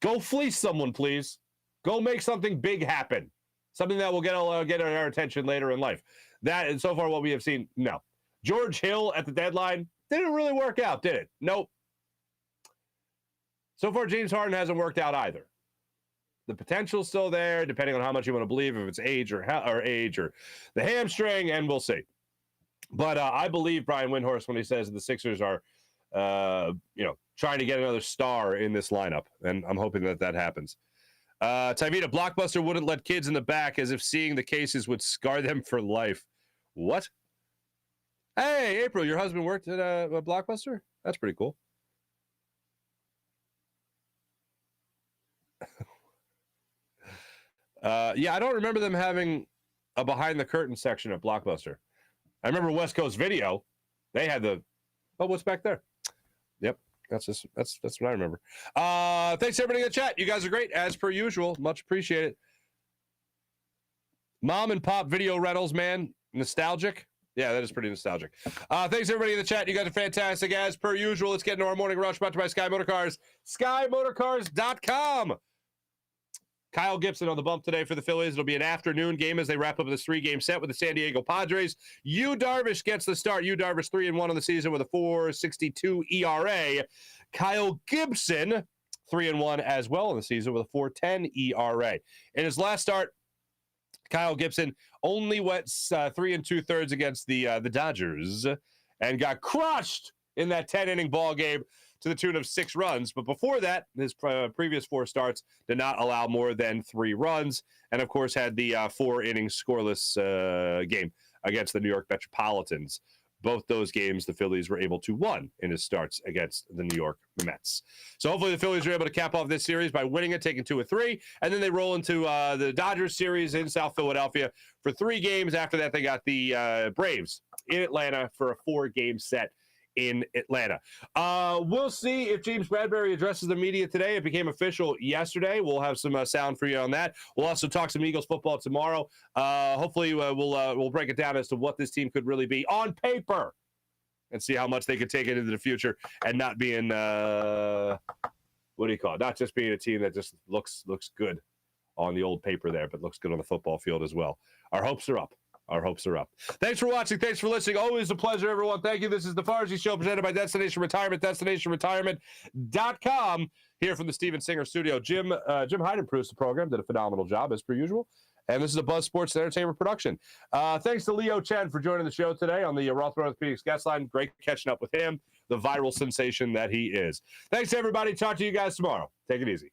Go fleece someone, please. Go make something big happen. Something that will get our attention later in life. That, and so far what we have seen, no. George Hill at the deadline, didn't really work out, did it? Nope. So far, James Harden hasn't worked out either. The potential's still there, depending on how much you want to believe, if it's age or the hamstring, and we'll see. But I believe Brian Windhorst when he says the Sixers are, trying to get another star in this lineup, and I'm hoping that happens. Tyvita, Blockbuster wouldn't let kids in the back as if seeing the cases would scar them for life. What? Hey, April, your husband worked at a Blockbuster? That's pretty cool. I don't remember them having a behind-the-curtain section at Blockbuster. I remember West Coast Video. They had what's back there? Yep, that's what I remember. Thanks, everybody in the chat. You guys are great, as per usual. Much appreciated. Mom and Pop Video Rentals, man. Nostalgic. Yeah, that is pretty nostalgic. Thanks, everybody in the chat. You guys are fantastic, as per usual. Let's get into our morning rush, brought to you by Sky Motorcars. SkyMotorcars.com. Kyle Gibson on the bump today for the Phillies. It'll be an afternoon game as they wrap up this 3-game set with the San Diego Padres. Yu Darvish gets the start. Yu Darvish 3-1 on the season with a 4.62 ERA. Kyle Gibson 3-1 as well on the season with a 4.10 ERA. In his last start, Kyle Gibson only went 3 2/3 against the Dodgers and got crushed in that 10-inning ball game to the tune of 6 runs. But before that, his previous 4 starts did not allow more than 3 runs, and of course had the 4-inning scoreless game against the New York Metropolitans. Both those games, the Phillies were able to win in his starts against the New York Mets. So hopefully the Phillies are able to cap off this series by winning it, taking 2 of 3, and then they roll into the Dodgers series in South Philadelphia for 3 games. After that, they got the Braves in Atlanta for a 4-game set in Atlanta. We'll see if James Bradberry addresses the media today. It became official yesterday. We'll have some sound for you on that. We'll also talk some Eagles football tomorrow. Hopefully we'll break it down as to what this team could really be on paper and see how much they could take it into the future and not being not just being a team that just looks good on the old paper there, but looks good on the football field as well. Our hopes are up. Our hopes are up. Thanks for watching. Thanks for listening. Always a pleasure, everyone. Thank you. This is the Farzy Show presented by Destination Retirement, DestinationRetirement.com. Here from the Steven Singer studio. Jim Hyden produced the program, did a phenomenal job, as per usual. And this is a Buzz Sports Entertainment production. Thanks to Leo Chen for joining the show today on the Rothman Orthopedics guest line. Great catching up with him, the viral sensation that he is. Thanks, everybody. Talk to you guys tomorrow. Take it easy.